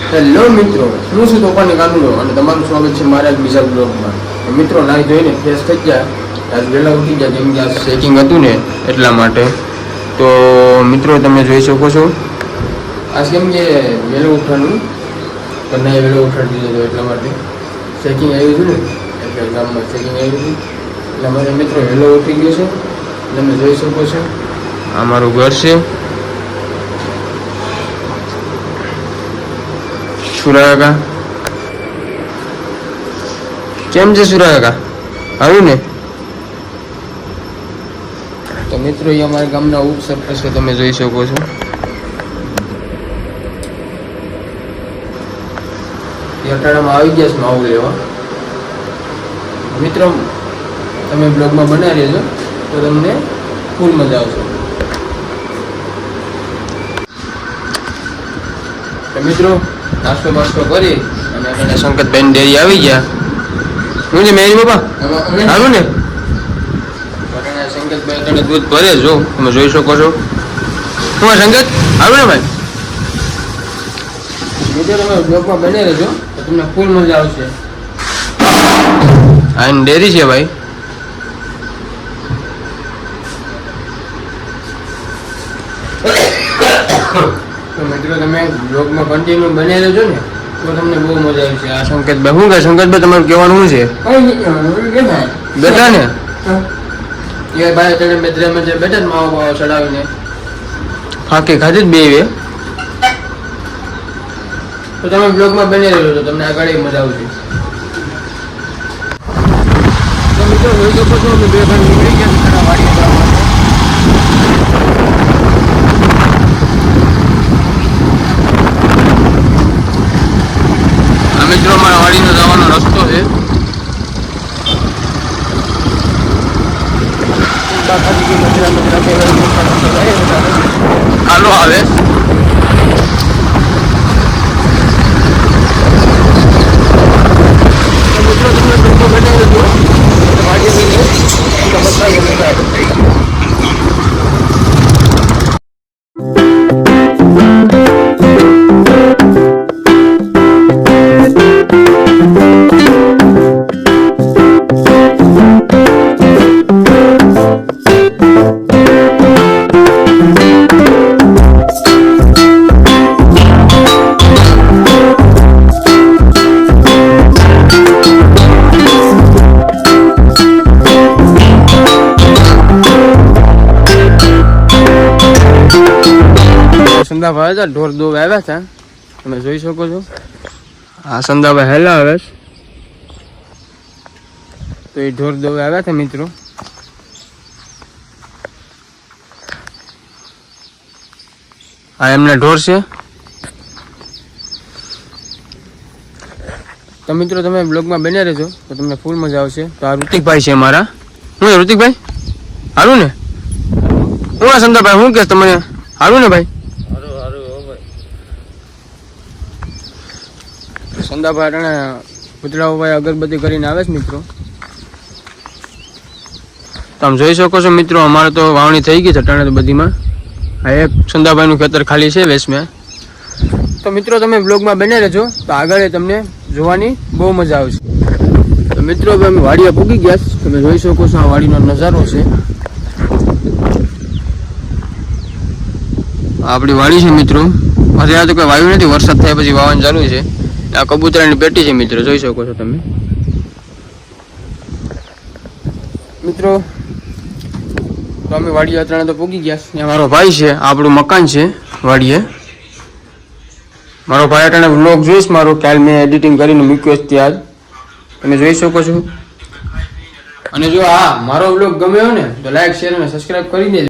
Hello મિત્રો, હું છું તોફાની કાનુડો અને તમારું સ્વાગત છે મારા બીજા બ્લોગમાં. મિત્રો, નાહી ધોઈને ફ્રેશ થઈ ગયા, આજ વહેલા ઉઠી ગયા કેમ કે આ ચેકિંગ હતું ને એટલા માટે. તો મિત્રો, તમે જોઈ શકો છો આજ કેમ કે વહેલું ઉઠવાનું કન્યાએ વહેલો ઉઠાડી દીધો એટલા માટે ચેકિંગ આવ્યું હતું ને એટલે ગામમાં ચેકિંગ આવ્યું હતું એટલા માટે મિત્રો વહેલો ઉઠી ગયો છે. તમે જોઈ શકો છો આ મારું ઘર છે. સુરાગા કેમ છે? સુરાગા આવ્યું ને? તો મિત્રો, એ અમારા ગામના ઉપસરપંચ છે, તમે જોઈ શકો છો. એ અટાણામાં આવી ગયા છે માવું લેવા. મિત્રો, તમે બ્લોગમાં બનાવી રહેજો તો તમને ફૂલ મજા આવશે. તો મિત્રો, નાસ્તો બાસ્તો કરી અને સંકેતભાઈ ડેરી આવી ગયા. શું છે મેરી બાપા? સારું ને? સંકેતભાઈ તને દૂધ ભરે જો, તમે જોઈ શકો છો. શું સંકેત સારું ને ભાઈ? મિત્રો, તમે બ્લોગમાં બને રહેજો તો તમને ફૂલ મજા આવશે. આ ડેરી છે ભાઈ. તો મિત્રો, તમે બ્લોગમાં કન્ટિન્યુ બની રહેજો ને તો તમને બહુ મજા આવશે. આ સંકેતભાઈ શું કહે? સંકેતભાઈ તમારું કહેવાનું શું છે? બેઠા ને એ ભાઈ તને બેદરામાં જે બેઠા માવો બાવો ચડાવીને ફાંકી ખાધી જ બે વે. તો તમે બ્લોગમાં બની રહેજો તો તમને આગળ મજા આવશે. તો મિત્રો, જોઈ શકો છો અમે બે ભાઈ નીકળી ગયા વાડી જવા માટે. મિત્રો, અમારા વાડીનો જવાનો રસ્તો છે. હાલો આવે સંદાભાઈ હતા ઢોર દો આવ્યા હતા, તમે જોઈ શકો છો. આ સંદાભાઈ હેલા આવે તો એ ઢોર દો આવ્યા હતા મિત્રો. આ એમના ઢોર છે. તો મિત્રો, તમે બ્લોગમાં બન્યા રહેજો તો તમને ફૂલ મજા આવશે. તો આ ઋતિકભાઈ છે મારા. શું ઋતિકભાઈ સારું ને? હું આ સંદાભાઈ શું કે તમને સારું ને ભાઈ? સંદાભાઈ અટાણે કૂતરાઓ ભાઈ અગરબત્તી કરીને આવે છે મિત્રો. તમે જોઈ શકો છો મિત્રો, અમારે તો વાવણી થઈ ગઈ છે અટાણે તો બધીમાં. આ એક સંદાભાઈનું ખેતર ખાલી છે વેસમાં. તો મિત્રો, તમે બ્લોગમાં બને રહેજો તો આગળ તમને જોવાની બહુ મજા આવશે. તો મિત્રો, હવે અમે વાડીએ પૂગી ગયા. તમે જોઈ શકો છો આ વાડીનો નજારો છે. આપણી વાડી છે મિત્રો. અત્યારે તો કોઈ વાયુ નથી, વરસાદ થયા પછી વાવવાનું ચાલુ છે. આ કબૂતરાની પેટી છે મિત્રો, જોઈ શકો છો તમે. મિત્રો, તો અમે વાડીએ અત્યારે તો પૂગી ગયા. ત્યાં મારો ભાઈ છે, આપણું મકાન છે વાડીએ. મારો ભાઈ અત્યારે વ્લોગ જોઈશ મારો, કાલ મેં એડિટિંગ કરીને મૂક્યો છે ત્યાં તમે જોઈ શકો છો. અને જો આ મારો વ્લોગ ગમ્યો ને તો લાઈક, શેર અને સબસ્ક્રાઈબ કરી દેજો.